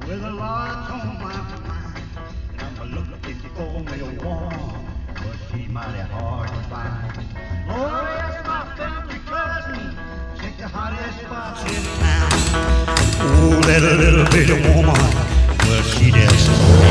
With a lot on my mind, and I'm looking for me a woman, but she's mighty hard to find. Oh, yes, my family cousin, she's the hottest spot in town. Oh, that little bitty woman, well, she just